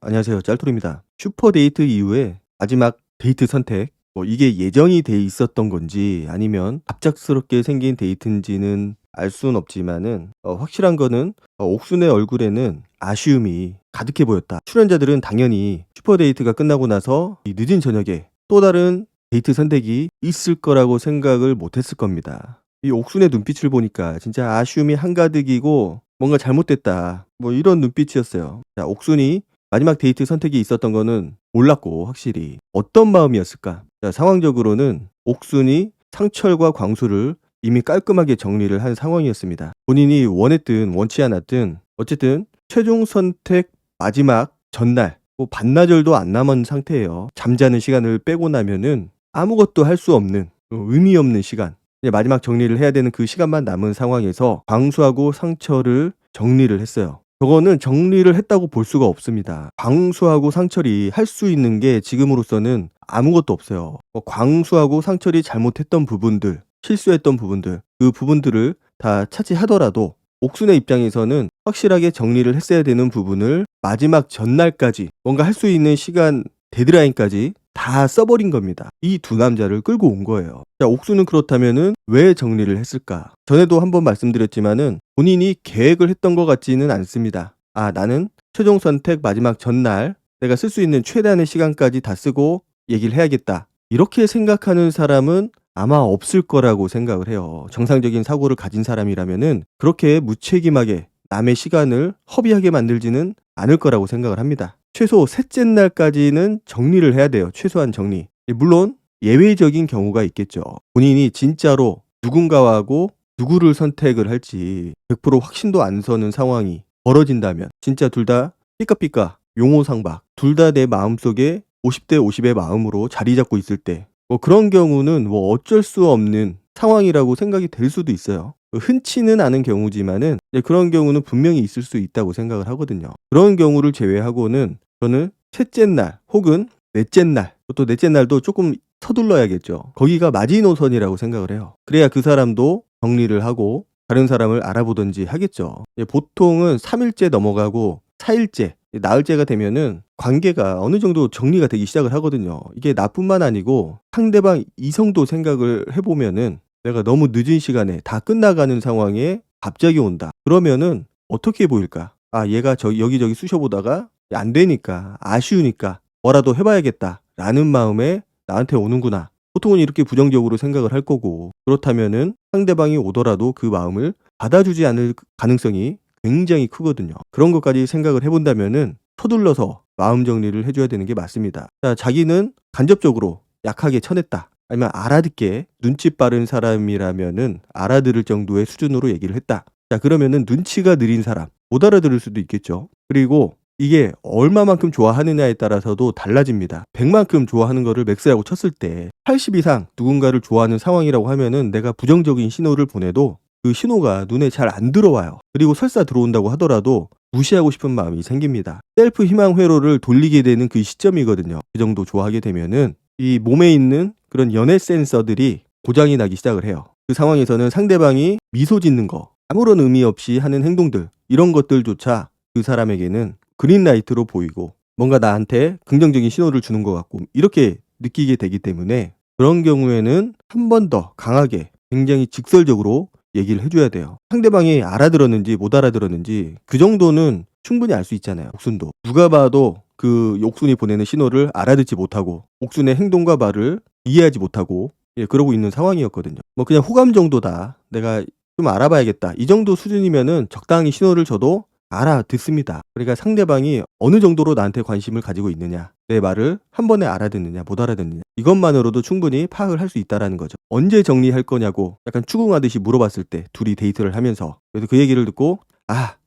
안녕하세요. 짤토리입니다. 슈퍼데이트 이후에 마지막 데이트 선택, 이게 예정이 돼 있었던 건지 아니면 갑작스럽게 생긴 데이트인지는 알 수는 없지만은 확실한 거는 옥순의 얼굴에는 아쉬움이 가득해 보였다. 출연자들은 당연히 슈퍼데이트가 끝나고 나서 이 늦은 저녁에 또 다른 데이트 선택이 있을 거라고 생각을 못 했을 겁니다. 이 옥순의 눈빛을 보니까 진짜 아쉬움이 한가득이고 뭔가 잘못됐다. 이런 눈빛이었어요. 자, 옥순이 마지막 데이트 선택이 있었던 거는 몰랐고 확실히 어떤 마음이었을까? 자, 상황적으로는 옥순이 상철과 광수를 이미 깔끔하게 정리를 한 상황이었습니다. 본인이 원했든 원치 않았든 어쨌든 최종 선택 마지막 전날 반나절도 안 남은 상태예요. 잠자는 시간을 빼고 나면은 아무것도 할 수 없는 의미 없는 시간, 이제 마지막 정리를 해야 되는 그 시간만 남은 상황에서 광수하고 상철을 정리를 했어요. 저거는 정리를 했다고 볼 수가 없습니다. 광수하고 상철이 할 수 있는 게 지금으로서는 아무것도 없어요. 광수하고 상철이 잘못했던 부분들, 실수했던 부분들, 그 부분들을 다 차지하더라도 옥순의 입장에서는 확실하게 정리를 했어야 되는 부분을 마지막 전날까지 뭔가 할 수 있는 시간 데드라인까지 다 써버린 겁니다. 이 두 남자를 끌고 온 거예요. 자, 옥수는 그렇다면은 왜 정리를 했을까? 전에도 한번 말씀드렸지만은 본인이 계획을 했던 것 같지는 않습니다. 나는 최종 선택 마지막 전날 내가 쓸 수 있는 최대한의 시간까지 다 쓰고 얘기를 해야겠다. 이렇게 생각하는 사람은 아마 없을 거라고 생각을 해요. 정상적인 사고를 가진 사람이라면은 그렇게 무책임하게 남의 시간을 허비하게 만들지는 않을 거라고 생각을 합니다. 최소 셋째 날까지는 정리를 해야 돼요. 최소한 정리. 물론 예외적인 경우가 있겠죠. 본인이 진짜로 누군가하고 누구를 선택을 할지 100% 확신도 안 서는 상황이 벌어진다면 진짜 둘 다 삐까삐까 용호상박 둘 다 내 마음속에 50대 50의 마음으로 자리 잡고 있을 때 그런 경우는 어쩔 수 없는 상황이라고 생각이 될 수도 있어요. 흔치는 않은 경우지만은 그런 경우는 분명히 있을 수 있다고 생각을 하거든요. 그런 경우를 제외하고는 저는 셋째 날 혹은 넷째 날, 또 넷째 날도 조금 서둘러야겠죠. 거기가 마지노선이라고 생각을 해요. 그래야 그 사람도 정리를 하고 다른 사람을 알아보든지 하겠죠. 보통은 3일째 넘어가고 4일째, 나흘째가 되면은 관계가 어느 정도 정리가 되기 시작을 하거든요. 이게 나뿐만 아니고 상대방 이성도 생각을 해보면은 내가 너무 늦은 시간에 다 끝나가는 상황에 갑자기 온다. 그러면은 어떻게 보일까? 얘가 여기저기 쑤셔보다가 안 되니까, 아쉬우니까 뭐라도 해봐야겠다 라는 마음에 나한테 오는구나. 보통은 이렇게 부정적으로 생각을 할 거고, 그렇다면은 상대방이 오더라도 그 마음을 받아주지 않을 가능성이 굉장히 크거든요. 그런 것까지 생각을 해본다면은 서둘러서 마음 정리를 해줘야 되는 게 맞습니다. 자, 자기는 간접적으로 약하게 쳐냈다. 아니면 알아듣게 눈치 빠른 사람이라면은 알아들을 정도의 수준으로 얘기를 했다. 자, 그러면은 눈치가 느린 사람, 못 알아들을 수도 있겠죠. 그리고 이게 얼마만큼 좋아하느냐에 따라서도 달라집니다. 100만큼 좋아하는 거를 맥스라고 쳤을 때 80 이상 누군가를 좋아하는 상황이라고 하면은 내가 부정적인 신호를 보내도 그 신호가 눈에 잘 안 들어와요. 그리고 설사 들어온다고 하더라도 무시하고 싶은 마음이 생깁니다. 셀프 희망 회로를 돌리게 되는 그 시점이거든요. 그 정도 좋아하게 되면은 이 몸에 있는 그런 연애 센서들이 고장이 나기 시작을 해요. 그 상황에서는 상대방이 미소 짓는 거, 아무런 의미 없이 하는 행동들, 이런 것들조차 그 사람에게는 그린라이트로 보이고 뭔가 나한테 긍정적인 신호를 주는 것 같고 이렇게 느끼게 되기 때문에 그런 경우에는 한 번 더 강하게 굉장히 직설적으로 얘기를 해줘야 돼요. 상대방이 알아들었는지 못 알아들었는지 그 정도는 충분히 알 수 있잖아요. 옥순도 누가 봐도 그 옥순이 보내는 신호를 알아듣지 못하고 옥순의 행동과 말을 이해하지 못하고 그러고 있는 상황이었거든요. 그냥 호감 정도다, 내가 좀 알아봐야겠다, 이 정도 수준이면은 적당히 신호를 줘도 알아듣습니다. 그러니까 상대방이 어느 정도로 나한테 관심을 가지고 있느냐, 내 말을 한 번에 알아듣느냐 못 알아듣느냐, 이것만으로도 충분히 파악을 할 수 있다라는 거죠. 언제 정리할 거냐고 약간 추궁하듯이 물어봤을 때 둘이 데이트를 하면서, 그래서 그 얘기를 듣고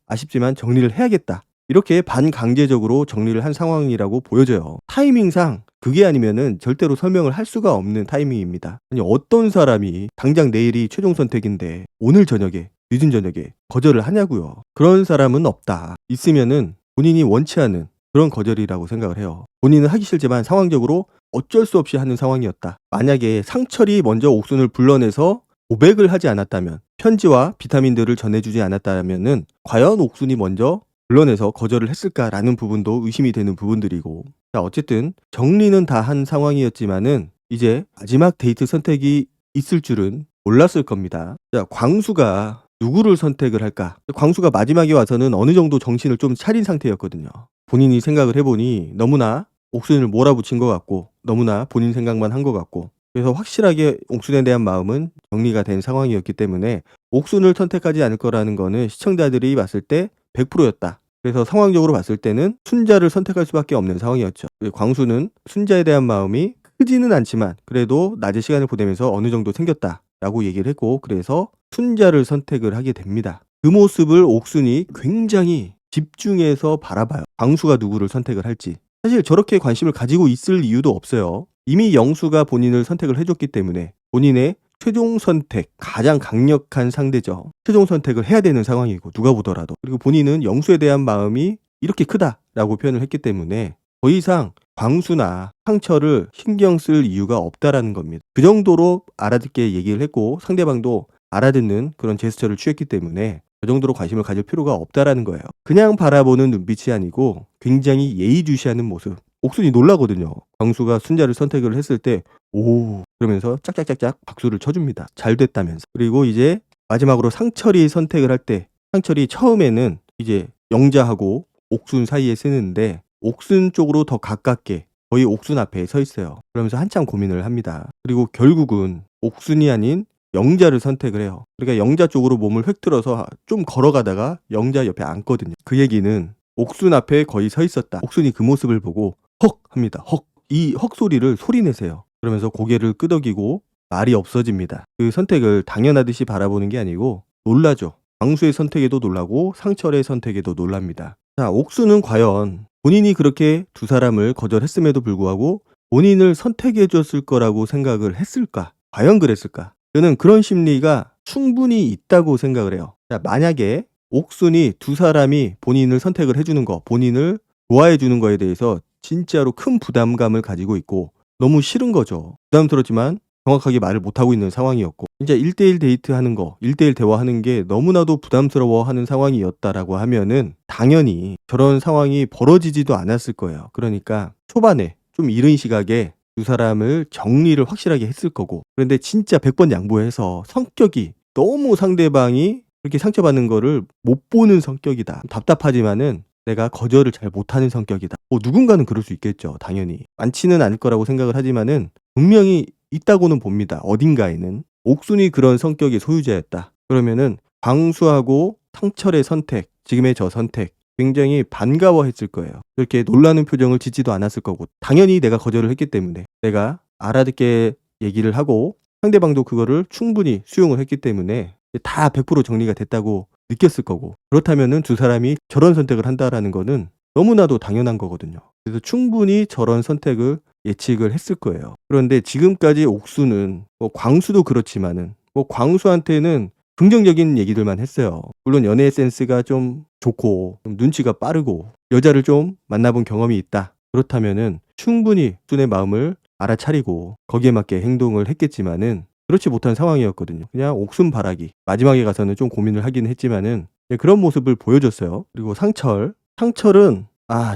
아쉽지만 정리를 해야겠다, 이렇게 반강제적으로 정리를 한 상황이라고 보여져요. 타이밍상 그게 아니면은 절대로 설명을 할 수가 없는 타이밍입니다. 아니, 어떤 사람이 당장 내일이 최종 선택인데 오늘 저녁에, 늦은 저녁에 거절을 하냐고요. 그런 사람은 없다. 있으면은 본인이 원치 않은 그런 거절이라고 생각을 해요. 본인은 하기 싫지만 상황적으로 어쩔 수 없이 하는 상황이었다. 만약에 상철이 먼저 옥순을 불러내서 고백을 하지 않았다면, 편지와 비타민들을 전해주지 않았다면은 과연 옥순이 먼저 불러내서 거절을 했을까라는 부분도 의심이 되는 부분들이고, 자 어쨌든 정리는 다 한 상황이었지만은 이제 마지막 데이트 선택이 있을 줄은 몰랐을 겁니다. 자 광수가 누구를 선택을 할까? 광수가 마지막에 와서는 어느 정도 정신을 좀 차린 상태였거든요. 본인이 생각을 해 보니 너무나 옥순이를 몰아붙인 것 같고 너무나 본인 생각만 한 것 같고, 그래서 확실하게 옥순에 대한 마음은 정리가 된 상황이었기 때문에 옥순을 선택하지 않을 거라는 거는 시청자들이 봤을 때 100%였다. 그래서 상황적으로 봤을 때는 순자를 선택할 수밖에 없는 상황이었죠. 광수는 순자에 대한 마음이 크지는 않지만 그래도 낮의 시간을 보내면서 어느 정도 생겼다라고 얘기를 했고, 그래서 순자를 선택을 하게 됩니다. 그 모습을 옥순이 굉장히 집중해서 바라봐요. 광수가 누구를 선택을 할지. 사실 저렇게 관심을 가지고 있을 이유도 없어요. 이미 영수가 본인을 선택을 해줬기 때문에 본인의 최종 선택, 가장 강력한 상대죠. 최종 선택을 해야 되는 상황이고 누가 보더라도. 그리고 본인은 영수에 대한 마음이 이렇게 크다라고 표현을 했기 때문에 더 이상 광수나 상철을 신경 쓸 이유가 없다라는 겁니다. 그 정도로 알아듣게 얘기를 했고 상대방도 알아듣는 그런 제스처를 취했기 때문에 그 정도로 관심을 가질 필요가 없다라는 거예요. 그냥 바라보는 눈빛이 아니고 굉장히 예의주시하는 모습. 옥순이 놀라거든요. 광수가 순자를 선택을 했을 때 오 그러면서 짝짝짝짝 박수를 쳐줍니다. 잘 됐다면서. 그리고 이제 마지막으로 상철이 선택을 할 때 상철이 처음에는 이제 영자하고 옥순 사이에 쓰는데 옥순 쪽으로 더 가깝게 거의 옥순 앞에 서 있어요. 그러면서 한참 고민을 합니다. 그리고 결국은 옥순이 아닌 영자를 선택을 해요. 그러니까 영자 쪽으로 몸을 획 들어서 좀 걸어가다가 영자 옆에 앉거든요. 그 얘기는 옥순 앞에 거의 서 있었다. 옥순이 그 모습을 보고 헉 합니다. 헉. 이 헉 소리를 소리내세요. 그러면서 고개를 끄덕이고 말이 없어집니다. 그 선택을 당연하듯이 바라보는 게 아니고 놀라죠. 광수의 선택에도 놀라고 상철의 선택에도 놀랍니다. 자, 옥수는 과연 본인이 그렇게 두 사람을 거절했음에도 불구하고 본인을 선택해 줬을 거라고 생각을 했을까? 과연 그랬을까? 저는 그런 심리가 충분히 있다고 생각을 해요. 자, 만약에 옥순이 두 사람이 본인을 선택을 해주는 거, 본인을 좋아해 주는 거에 대해서 진짜로 큰 부담감을 가지고 있고 너무 싫은 거죠. 부담스럽지만 정확하게 말을 못하고 있는 상황이었고, 진짜 1대1 데이트하는 거, 1대1 대화하는 게 너무나도 부담스러워하는 상황이었다라고 하면은 당연히 저런 상황이 벌어지지도 않았을 거예요. 그러니까 초반에 좀 이른 시각에 두 사람을 정리를 확실하게 했을 거고, 그런데 진짜 100번 양보해서 성격이 너무 상대방이 그렇게 상처받는 거를 못 보는 성격이다. 답답하지만은 내가 거절을 잘 못하는 성격이다. 누군가는 그럴 수 있겠죠. 당연히. 많지는 않을 거라고 생각을 하지만은 분명히 있다고는 봅니다. 어딘가에는. 옥순이 그런 성격의 소유자였다. 그러면은 광수하고 상철의 선택, 지금의 저 선택 굉장히 반가워했을 거예요. 그렇게 놀라는 표정을 짓지도 않았을 거고, 당연히 내가 거절을 했기 때문에 내가 알아듣게 얘기를 하고 상대방도 그거를 충분히 수용을 했기 때문에 다 100% 정리가 됐다고 느꼈을 거고, 그렇다면은 두 사람이 저런 선택을 한다라는 거는 너무나도 당연한 거거든요. 그래서 충분히 저런 선택을 예측을 했을 거예요. 그런데 지금까지 옥수는 광수도 그렇지만은 광수한테는 긍정적인 얘기들만 했어요. 물론 연애 센스가 좀 좋고 좀 눈치가 빠르고 여자를 좀 만나본 경험이 있다. 그렇다면은 충분히 옥순의 마음을 알아차리고 거기에 맞게 행동을 했겠지만은 그렇지 못한 상황이었거든요. 그냥 옥순 바라기. 마지막에 가서는 좀 고민을 하긴 했지만은 그런 모습을 보여줬어요. 그리고 상철은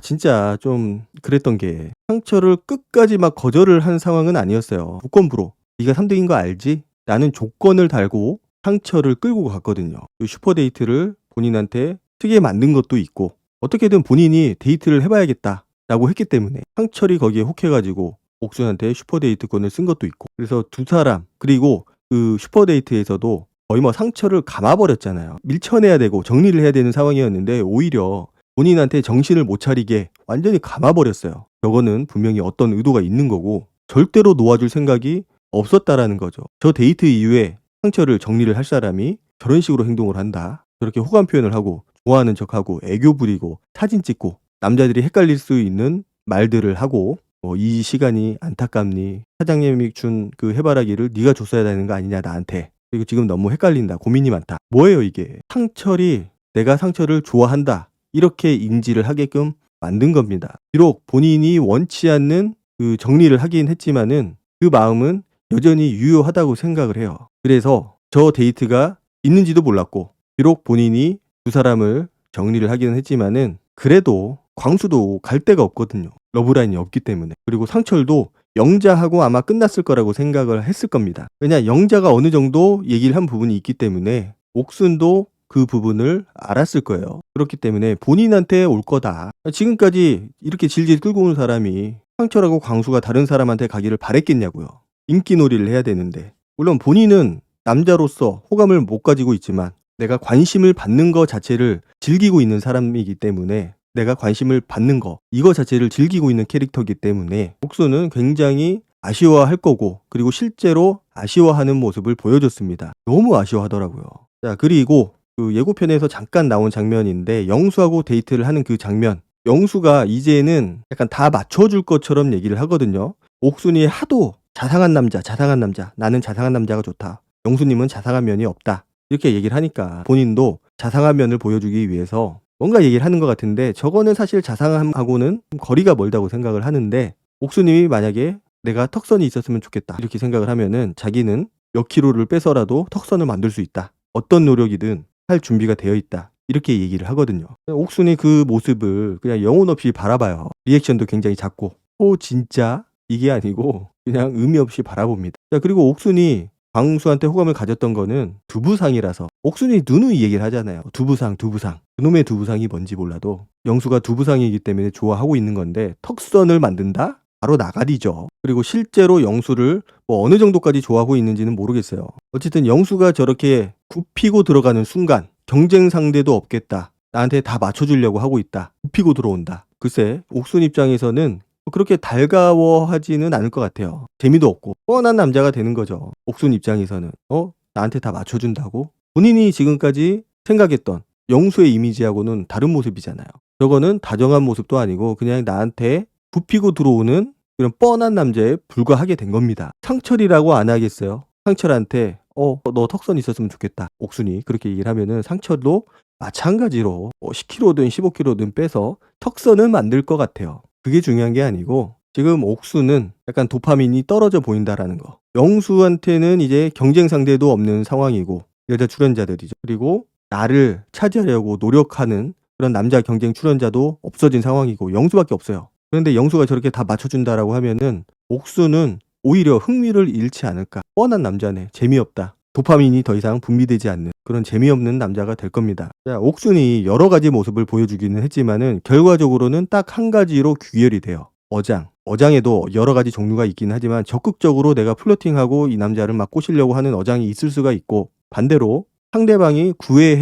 진짜 좀 그랬던 게 상철을 끝까지 막 거절을 한 상황은 아니었어요. 조건부로 네가 3등인 거 알지? 라는 조건을 달고 상철을 끌고 갔거든요. 슈퍼데이트를 본인한테 트게 만든 것도 있고 어떻게든 본인이 데이트를 해봐야겠다 라고 했기 때문에 상철이 거기에 혹해가지고 옥순한테 슈퍼데이트권을 쓴 것도 있고, 그래서 두 사람, 그리고 그 슈퍼데이트에서도 거의 상철을 감아버렸잖아요. 밀쳐내야 되고 정리를 해야 되는 상황이었는데 오히려 본인한테 정신을 못 차리게 완전히 감아버렸어요. 저거는 분명히 어떤 의도가 있는 거고 절대로 놓아줄 생각이 없었다라는 거죠. 저 데이트 이후에 상철을 정리를 할 사람이 저런 식으로 행동을 한다. 저렇게 호감 표현을 하고 좋아하는 척하고 애교 부리고 사진 찍고 남자들이 헷갈릴 수 있는 말들을 하고 이 시간이 안타깝니? 사장님이 준 그 해바라기를 네가 줬어야 되는 거 아니냐 나한테. 그리고 지금 너무 헷갈린다. 고민이 많다. 뭐예요 이게? 상철이 내가 상철을 좋아한다. 이렇게 인지를 하게끔 만든 겁니다. 비록 본인이 원치 않는 그 정리를 하긴 했지만은 그 마음은 여전히 유효하다고 생각을 해요. 그래서 저 데이트가 있는지도 몰랐고 비록 본인이 두 사람을 정리를 하기는 했지만은 그래도 광수도 갈 데가 없거든요. 러브라인이 없기 때문에. 그리고 상철도 영자하고 아마 끝났을 거라고 생각을 했을 겁니다. 왜냐 영자가 어느 정도 얘기를 한 부분이 있기 때문에 옥순도 그 부분을 알았을 거예요. 그렇기 때문에 본인한테 올 거다. 지금까지 이렇게 질질 끌고 온 사람이 상철하고 광수가 다른 사람한테 가기를 바랬겠냐고요. 인기놀이를 해야 되는데. 물론 본인은 남자로서 호감을 못 가지고 있지만 내가 관심을 받는 거 자체를 즐기고 있는 사람이기 때문에 내가 관심을 받는 거 이거 자체를 즐기고 있는 캐릭터이기 때문에 옥수는 굉장히 아쉬워할 거고 그리고 실제로 아쉬워하는 모습을 보여줬습니다. 너무 아쉬워하더라고요. 자 그리고 그 예고편에서 잠깐 나온 장면인데 영수하고 데이트를 하는 그 장면 영수가 이제는 약간 다 맞춰줄 것처럼 얘기를 하거든요. 옥순이 하도 자상한 남자 나는 자상한 남자가 좋다. 영수님은 자상한 면이 없다. 이렇게 얘기를 하니까 본인도 자상한 면을 보여주기 위해서 뭔가 얘기를 하는 것 같은데 저거는 사실 자상함하고는 거리가 멀다고 생각을 하는데 옥수님이 만약에 내가 턱선이 있었으면 좋겠다 이렇게 생각을 하면은 자기는 몇 킬로를 빼서라도 턱선을 만들 수 있다. 어떤 노력이든 할 준비가 되어 있다. 이렇게 얘기를 하거든요. 옥순이 그 모습을 그냥 영혼 없이 바라봐요. 리액션도 굉장히 작고 진짜? 이게 아니고 그냥 의미 없이 바라봅니다. 자 그리고 옥순이 광수한테 호감을 가졌던 거는 두부상이라서 옥순이 누누이 얘기를 하잖아요. 두부상 그놈의 두부상이 뭔지 몰라도 영수가 두부상이기 때문에 좋아하고 있는 건데 턱선을 만든다? 바로 나가리죠. 그리고 실제로 영수를 뭐 어느 정도까지 좋아하고 있는지는 모르겠어요. 어쨌든 영수가 저렇게 굽히고 들어가는 순간 경쟁 상대도 없겠다. 나한테 다 맞춰주려고 하고 있다. 굽히고 들어온다. 글쎄 옥순 입장에서는 그렇게 달가워하지는 않을 것 같아요. 재미도 없고 뻔한 남자가 되는 거죠. 옥순 입장에서는 나한테 다 맞춰준다고? 본인이 지금까지 생각했던 영수의 이미지하고는 다른 모습이잖아요. 저거는 다정한 모습도 아니고 그냥 나한테 굽히고 들어오는 그런 뻔한 남자에 불과하게 된 겁니다. 상철이라고 안 하겠어요? 상철한테 너 턱선 있었으면 좋겠다. 옥순이 그렇게 얘기를 하면은 상철도 마찬가지로 10kg든 15kg든 빼서 턱선을 만들 것 같아요. 그게 중요한 게 아니고 지금 옥수는 약간 도파민이 떨어져 보인다라는 거. 영수한테는 이제 경쟁 상대도 없는 상황이고 여자 출연자들이죠. 그리고 나를 차지하려고 노력하는 그런 남자 경쟁 출연자도 없어진 상황이고 영수밖에 없어요. 그런데 영수가 저렇게 다 맞춰준다라고 하면은 옥수는 오히려 흥미를 잃지 않을까. 뻔한 남자네. 재미없다. 도파민이 더 이상 분비되지 않는 그런 재미없는 남자가 될 겁니다. 자, 옥순이 여러 가지 모습을 보여주기는 했지만은 결과적으로는 딱 한 가지로 귀결이 돼요. 어장에도 여러 가지 종류가 있긴 하지만 적극적으로 내가 플러팅하고 이 남자를 막 꼬시려고 하는 어장이 있을 수가 있고 반대로 상대방이 구애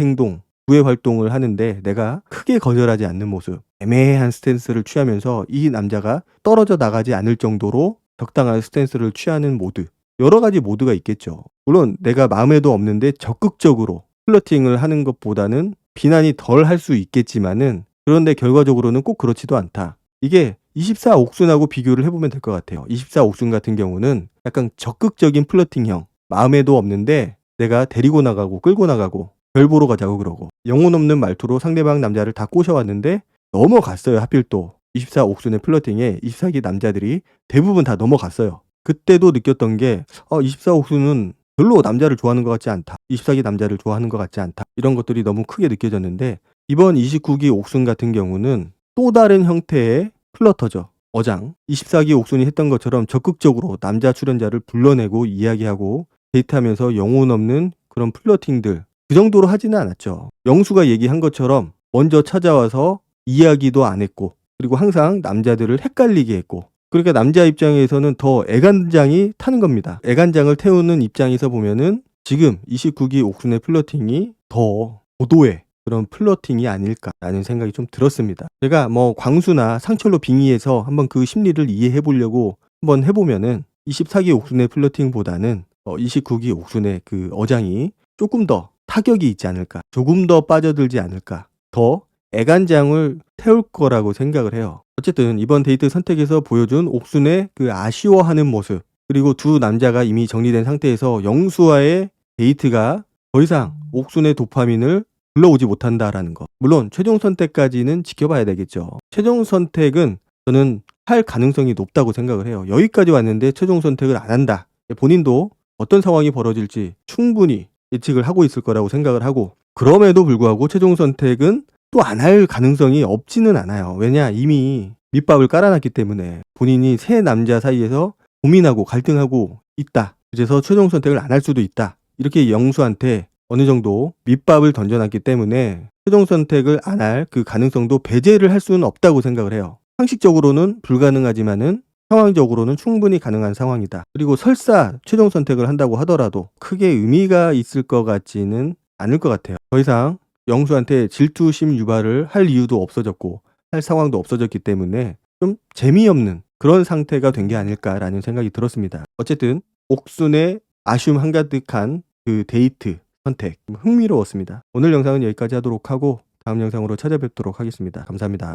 활동을 하는데 내가 크게 거절하지 않는 모습, 애매한 스탠스를 취하면서 이 남자가 떨어져 나가지 않을 정도로 적당한 스탠스를 취하는 모드. 여러 가지 모드가 있겠죠. 물론 내가 마음에도 없는데 적극적으로 플러팅을 하는 것보다는 비난이 덜 할 수 있겠지만은 그런데 결과적으로는 꼭 그렇지도 않다. 이게 24 옥순하고 비교를 해보면 될 것 같아요. 24 옥순 같은 경우는 약간 적극적인 플러팅형. 마음에도 없는데 내가 데리고 나가고 끌고 나가고 별 보러 가자고 그러고 영혼 없는 말투로 상대방 남자를 다 꼬셔왔는데 넘어갔어요. 하필 또 24 옥순의 플러팅에 24기 남자들이 대부분 다 넘어갔어요. 그때도 느꼈던 게 24 옥수는 별로 남자를 좋아하는 것 같지 않다. 24기 남자를 좋아하는 것 같지 않다. 이런 것들이 너무 크게 느껴졌는데 이번 29기 옥순 같은 경우는 또 다른 형태의 플러터죠. 어장. 24기 옥순이 했던 것처럼 적극적으로 남자 출연자를 불러내고 이야기하고 데이트하면서 영혼 없는 그런 플러팅들 그 정도로 하지는 않았죠. 영수가 얘기한 것처럼 먼저 찾아와서 이야기도 안 했고 그리고 항상 남자들을 헷갈리게 했고 그러니까 남자 입장에서는 더 애간장이 타는 겁니다. 애간장을 태우는 입장에서 보면은 지금 29기 옥순의 플러팅이 더 고도의 그런 플러팅이 아닐까라는 생각이 좀 들었습니다. 제가 뭐 광수나 상철로 빙의해서 한번 그 심리를 이해해 보려고 한번 해보면은 24기 옥순의 플러팅보다는 29기 옥순의 그 어장이 조금 더 타격이 있지 않을까, 조금 더 빠져들지 않을까, 더 애간장을 태울 거라고 생각을 해요. 어쨌든 이번 데이트 선택에서 보여준 옥순의 그 아쉬워하는 모습 그리고 두 남자가 이미 정리된 상태에서 영수와의 데이트가 더 이상 옥순의 도파민을 불러오지 못한다라는 거. 물론 최종 선택까지는 지켜봐야 되겠죠. 최종 선택은 저는 할 가능성이 높다고 생각을 해요. 여기까지 왔는데 최종 선택을 안 한다. 본인도 어떤 상황이 벌어질지 충분히 예측을 하고 있을 거라고 생각을 하고 그럼에도 불구하고 최종 선택은 또 안 할 가능성이 없지는 않아요. 왜냐? 이미 밑밥을 깔아놨기 때문에 본인이 새 남자 사이에서 고민하고 갈등하고 있다. 그래서 최종 선택을 안 할 수도 있다. 이렇게 영수한테 어느 정도 밑밥을 던져놨기 때문에 최종 선택을 안 할 그 가능성도 배제를 할 수는 없다고 생각을 해요. 상식적으로는 불가능하지만은 상황적으로는 충분히 가능한 상황이다. 그리고 설사 최종 선택을 한다고 하더라도 크게 의미가 있을 것 같지는 않을 것 같아요. 더 이상 영수한테 질투심 유발을 할 이유도 없어졌고 할 상황도 없어졌기 때문에 좀 재미없는 그런 상태가 된 게 아닐까라는 생각이 들었습니다. 어쨌든 옥순의 아쉬움 한가득한 그 데이트 선택 흥미로웠습니다. 오늘 영상은 여기까지 하도록 하고 다음 영상으로 찾아뵙도록 하겠습니다. 감사합니다.